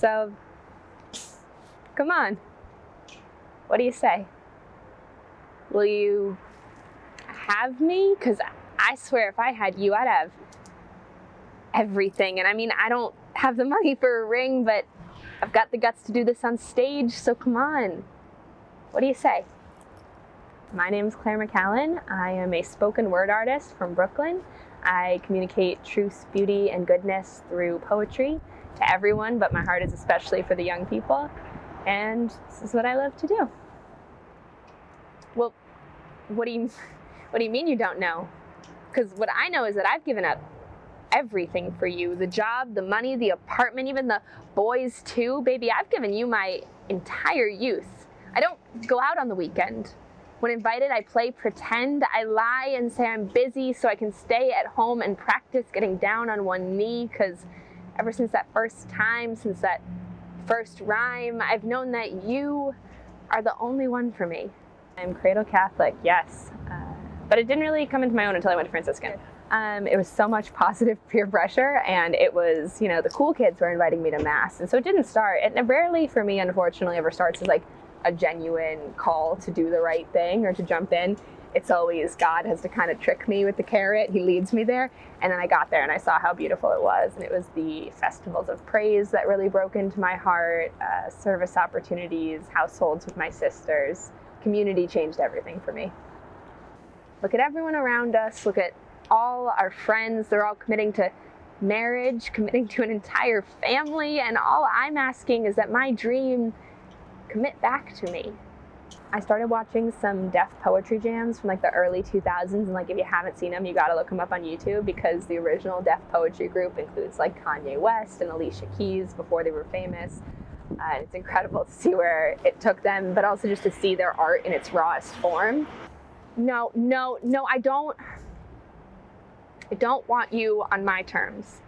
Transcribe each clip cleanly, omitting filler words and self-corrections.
So, come on. What do you say? Will you have me? Because I swear if I had you, I'd have everything. And I mean, I don't have the money for a ring, but I've got the guts to do this on stage, so come on. What do you say? My name is Clare McCallan. I am a spoken word artist from Brooklyn. I communicate truth, beauty, and goodness through poetry to everyone, but my heart is especially for the young people. And this is what I love to do. Well, what do you mean you don't know? Because what I know is that I've given up everything for you. The job, the money, the apartment, even the boys too. Baby, I've given you my entire youth. I don't go out on the weekend. When invited, I play pretend. I lie and say I'm busy so I can stay at home and practice getting down on one knee, because ever since that first time, since that first rhyme, I've known that you are the only one for me. I'm cradle Catholic, yes, but it didn't really come into my own until I went to Franciscan. It was so much positive peer pressure, and it was, you know, the cool kids were inviting me to Mass, and so it didn't start. It rarely, for me, unfortunately, ever starts as like a genuine call to do the right thing or to jump in. It's always God has to kind of trick me with the carrot. He leads me there, and then I got there and I saw how beautiful it was, and it was the festivals of praise that really broke into my heart, service opportunities, households with my sisters. Community changed everything for me. Look at everyone around us. Look at all our friends. They're all committing to marriage, committing to an entire family, and all I'm asking is that my dream commit back to me. I started watching some deaf poetry jams from like the early 2000s, and like if you haven't seen them, you gotta look them up on YouTube, because the original deaf poetry group includes like Kanye West and Alicia Keys before they were famous. And it's incredible to see where it took them, but also just to see their art in its rawest form. No, I don't want you on my terms.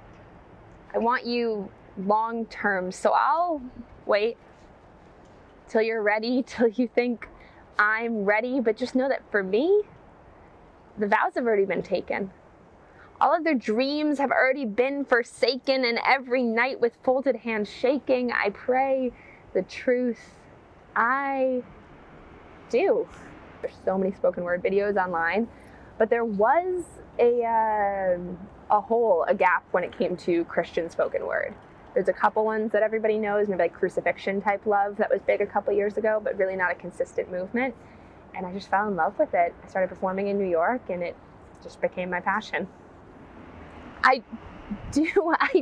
I want you long term, so I'll wait till you're ready, till you think I'm ready, but just know that for me, the vows have already been taken. All of their dreams have already been forsaken, and every night with folded hands shaking, I pray the truth I do. There's so many spoken word videos online, but there was a hole, a gap when it came to Christian spoken word. There's a couple ones that everybody knows, maybe like crucifixion type love that was big a couple years ago, but really not a consistent movement. And I just fell in love with it. I started performing in New York, and it just became my passion. I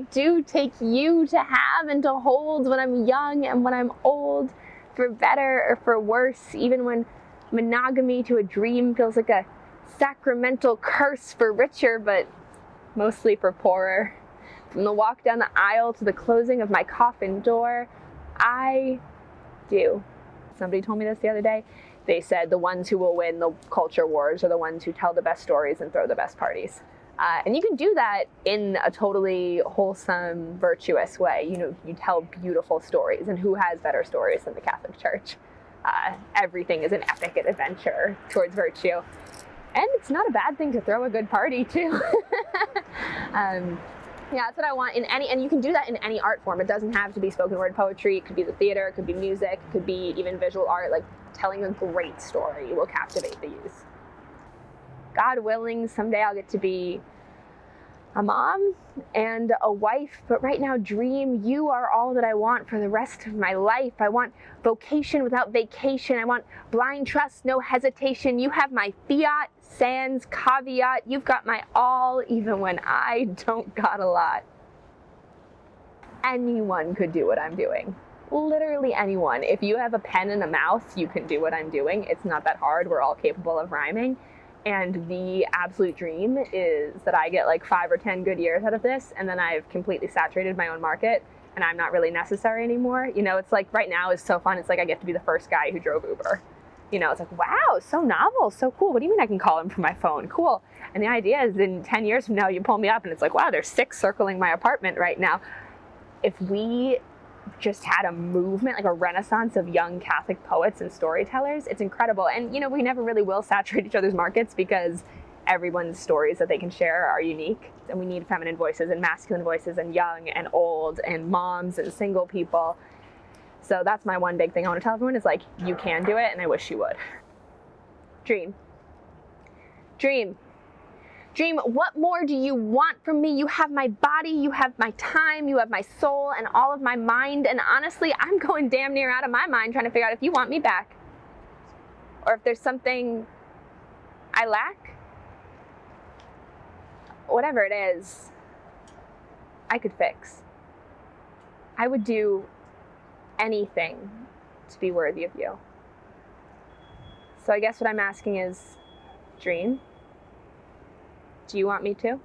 do take you to have and to hold when I'm young and when I'm old, for better or for worse, even when monogamy to a dream feels like a sacramental curse for richer, but mostly for poorer. From the walk down the aisle to the closing of my coffin door, I do. Somebody told me this the other day. They said the ones who will win the culture wars are the ones who tell the best stories and throw the best parties. And you can do that in a totally wholesome, virtuous way. You know, you tell beautiful stories, and who has better stories than the Catholic Church? Everything is an epic adventure towards virtue. And it's not a bad thing to throw a good party, too. Yeah, that's what I want in any, and you can do that in any art form. It doesn't have to be spoken word poetry. It could be the theater, it could be music, it could be even visual art. Like, telling a great story will captivate the youth. God willing, someday I'll get to be a mom and a wife, but right now, dream, you are all that I want for the rest of my life. I want vocation without vacation. I want blind trust, no hesitation. You have my fiat, sans caveat. You've got my all, even when I don't got a lot. Anyone could do what I'm doing. Literally anyone. If you have a pen and a mouth, you can do what I'm doing. It's not that hard. We're all capable of rhyming. And the absolute dream is that I get like 5 or 10 good years out of this, and then I've completely saturated my own market, and I'm not really necessary anymore. You know, it's like right now is so fun. It's like I get to be the first guy who drove Uber. You know, it's like, wow, so novel, so cool. What do you mean I can call him from my phone? Cool. And the idea is in 10 years from now, you pull me up and it's like, wow, there's 6 circling my apartment right now. If we just had a movement, like a renaissance of young Catholic poets and storytellers, it's incredible. And, you know, we never really will saturate each other's markets because everyone's stories that they can share are unique, and we need feminine voices and masculine voices and young and old and moms and single people. So that's my one big thing I want to tell everyone is like, you can do it, and I wish you would. Dream. Dream. Dream, what more do you want from me? You have my body, you have my time, you have my soul, and all of my mind. And honestly, I'm going damn near out of my mind trying to figure out if you want me back. Or if there's something I lack. Whatever it is, I could fix. I would do anything to be worthy of you. So I guess what I'm asking is, Dream, do you want me to?